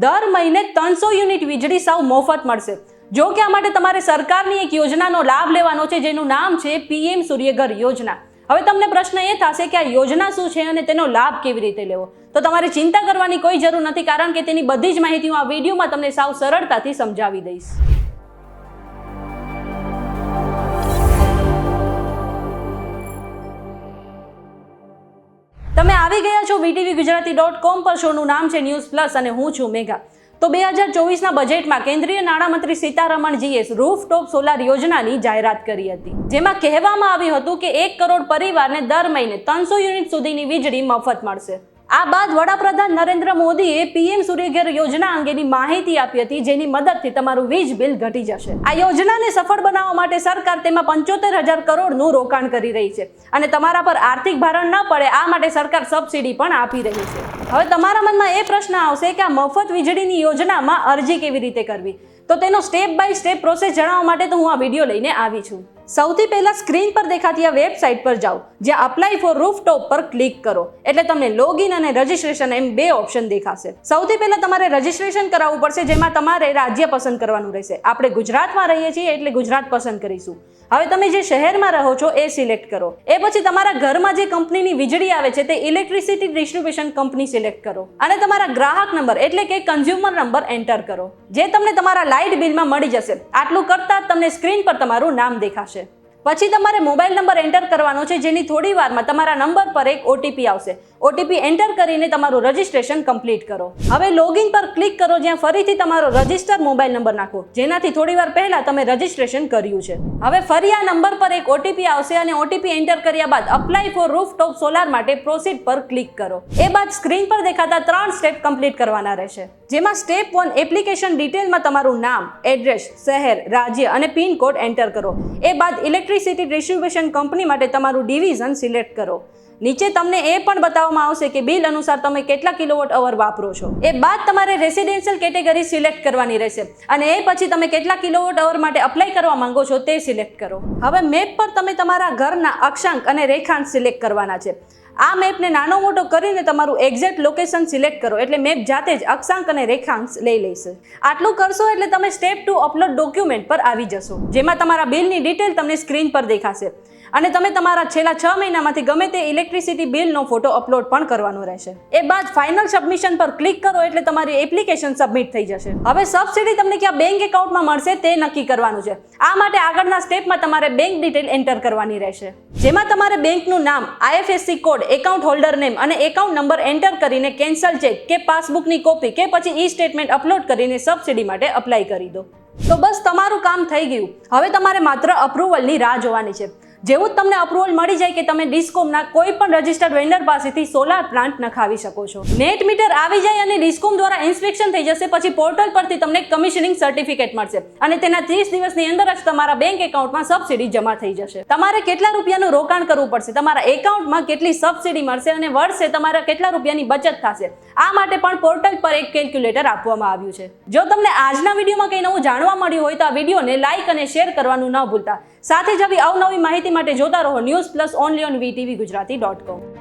દર મહિને 300 યુનિટ વીજળી સાવ મફત મળશે। જો કે આ માટે તમારે સરકારની એક યોજનાનો લાભ લેવાનો છે, જેનું નામ છે PM સૂર્યઘર યોજના। હવે તમને પ્રશ્ન એ થશે કે આ યોજના શું છે અને તેનો લાભ કેવી રીતે લેવો? તો તમારે ચિંતા કરવાની કોઈ જરૂર નથી, કારણ કે તેની બધી જ માહિતી હું આ વિડીયોમાં તમને સાવ સરળતાથી સમજાવી દઈશ। તમે આવી ગયા છો VTVGujarati.com પર। શોનું નામ છે ન્યૂઝ પ્લસ અને હું છું મેઘા। તો 2024ના બજેટમાં કેન્દ્રીય નાણામંત્રી સીતારમણજીએ રૂફટોપ સોલાર યોજનાની જાહેરાત કરી હતી, જેમાં કહેવામાં આવ્યું હતું કે 1 કરોડ પરિવારને દર મહિને 300 યુનિટ સુધીની વીજળી મફત મળશે। આ બાદ વડાપ્રધાન નરેન્દ્ર મોદીએ PM સૂર્યઘર યોજના અંગેની માહિતી આપી હતી, જેની મદદથી તમારું વીજ બિલ ઘટી જશે। આ યોજનાને સફળ બનાવવા માટે સરકાર તેમાં 75,000 કરોડનું રોકાણ કરી રહી છે અને તમારા પર આર્થિક ભારણ ન પડે આ માટે સરકાર સબસિડી પણ આપી રહી છે। હવે તમારા મનમાં એ પ્રશ્ન આવશે કે આ મફત વીજળીની યોજનામાં અરજી કેવી રીતે કરવી? તો તેનો સ્ટેપ બાય સ્ટેપ પ્રોસેસ જણાવવા માટે તો હું આ વિડીયો લઈને આવી છું। સૌથી પહેલા સ્ક્રીન પર દેખાતી આ વેબસાઇટ પર જાઓ, જ્યાં અપ્લાય ફોર રૂફટોપ પર ક્લિક કરો એટલે તમને લોગિન અને રજિસ્ટ્રેશન એમ બે ઓપ્શન દેખાશે। સૌથી પહેલા તમારે રજિસ્ટ્રેશન કરાવવું પડશે, જેમાં તમારે રાજ્ય પસંદ કરવાનું રહેશે। આપણે ગુજરાતમાં રહીએ છીએ એટલે ગુજરાત પસંદ કરીશું। હવે તમે જે શહેરમાં રહો છો એ સિલેક્ટ કરો। એ પછી તમારા ઘરમાં જે કંપનીની વીજળી આવે છે તે ઇલેક્ટ્રિસિટી ડિસ્ટ્રીબ્યુશન કંપની સિલેક્ટ કરો અને તમારા ગ્રાહક નંબર એટલે કે કન્ઝ્યુમર નંબર એન્ટર કરો, જે તમને તમારા લાઇટ બિલમાં મળી જશે। આટલું કરતા જ તમને સ્ક્રીન પર તમારું નામ દેખાશે। પછી તમારે મોબાઈલ નંબર એન્ટર કરવાનો છે, જેની થોડી વારમાં તમારા નંબર પર એક OTP આવશે। OTP એન્ટર કરીને તમારું રજિસ્ટ્રેશન કમ્પ્લીટ કરો। હવે લોગિન પર ક્લિક કરો, જ્યાં ફરીથી તમારો રજિસ્ટર મોબાઈલ નંબર નાખો, જેનાથી થોડી વાર પહેલા તમે રજિસ્ટ્રેશન કર્યું છે। હવે ફરી આ નંબર પર એક OTP આવશે અને OTP એન્ટર કર્યા બાદ અપ્લાય ફોર રૂફટોપ સોલાર માટે પ્રોસીડ પર ક્લિક કરો। એ બાદ સ્ક્રીન પર દેખાતા 3 સ્ટેપ કમ્પ્લીટ કરવાના રહેશે, જેમાં સ્ટેપ 1 એપ્લિકેશન ડિટેલમાં તમારું નામ, એડ્રેસ, શહેર, રાજ્ય અને પિન કોડ એન્ટર કરો। એ બાદ ઇલેક્ટ્રિસિટી ડિસ્ટ્રીબ્યુશન કંપની માટે તમારું ડિવિઝન સિલેક્ટ કરો। નીચે તમને એ પણ બતાવવામાં આવશે કે બિલ અનુસાર તમે કેટલા કિલોવોટ અવર વાપરો છો। એ બાદ તમારે રેસિડેન્શિયલ કેટેગરી સિલેક્ટ કરવાની રહેશે અને એ પછી તમે કેટલા કિલોવોટ અવર માટે અપ્લાય કરવા માંગો છો તે સિલેક્ટ કરો। હવે મેપ પર તમે તમારા ઘરના અક્ષાંક અને રેખાંશ સિલેક્ટ કરવાના છે। આ મેપને નાનો મોટો કરીને તમારું એક્ઝેક્ટ લોકેશન સિલેક્ટ કરો એટલે મેપ જાતે જ અક્ષાંક અને રેખાંશ લઈ લેશે। આટલું કરશો એટલે તમે સ્ટેપ 2 અપલોડ ડોક્યુમેન્ટ પર આવી જશો, જેમાં તમારા બિલની ડિટેલ તમને સ્ક્રીન પર દેખાશે અને તમે તમારા છેલ્લા 6 મહિનામાંથી ગમે તે ઇલેક્ટ્રિસિટી બિલનો ફોટો અપલોડ પણ કરવાનો રહેશે। એ બાદ ફાઇનલ સબમિશન પર ક્લિક કરો એટલે તમારી એપ્લિકેશન સબમિટ થઈ જશે। હવે સબસિડી તમને ક્યાં બેંક એકાઉન્ટમાં મળશે તે નક્કી કરવાનું છે। આ માટે આગળના સ્ટેપમાં તમારે બેંક ડિટેલ એન્ટર કરવાની રહેશે, જેમાં તમારે બેંકનું નામ, IFSC code, account holder name અને એકાઉન્ટ નંબર એન્ટર કરીને કેન્સલ ચેક કે પાસબુકની કોપી કે પછી ઈ સ્ટેટમેન્ટ અપલોડ કરીને સબસિડી માટે અપ્લાય કરી દો। તો બસ તમારું કામ થઈ ગયું। હવે તમારે માત્ર અપ્રુવલની રાહ જોવાની છે। જેવું જ તમને અપ્રુવલ મળી જાય કે તમે ડિસ્કોમના કોઈ પણ રજિસ્ટર્ડ વેન્ડર પાસેથી સોલાર પ્લાન્ટ નખાવી શકો છો। નેટ મીટર આવી જાય અને ડિસ્કોમ દ્વારા ઇન્સ્પેક્શન થઈ જશે પછી પોર્ટલ પરથી તમને કમિશનિંગ સર્ટિફિકેટ મળશે અને તેના 30 દિવસની અંદર જ તમારા બેંક એકાઉન્ટમાં સબસિડી જમા થઈ જશે। તમારે કેટલા રૂપિયાનું રોકાણ કરવું પડશે, તમારા એકાઉન્ટમાં કેટલી સબસિડી મળશે અને વર્ષે તમારા કેટલા રૂપિયાની બચત થશે, આ માટે પણ પોર્ટલ પર એક કેલ્ક્યુલેટર આપવામાં આવ્યું છે। જો તમને આજના વિડીયોમાં કંઈ નવું જાણવા મળ્યું હોય તો આ વિડીયોને લાઇક અને શેર કરવાનું ન ભૂલતા। સાથે જ આવી અવનવી માહિતી માટે જોતા રહો news plus only on VTVGujarati.com।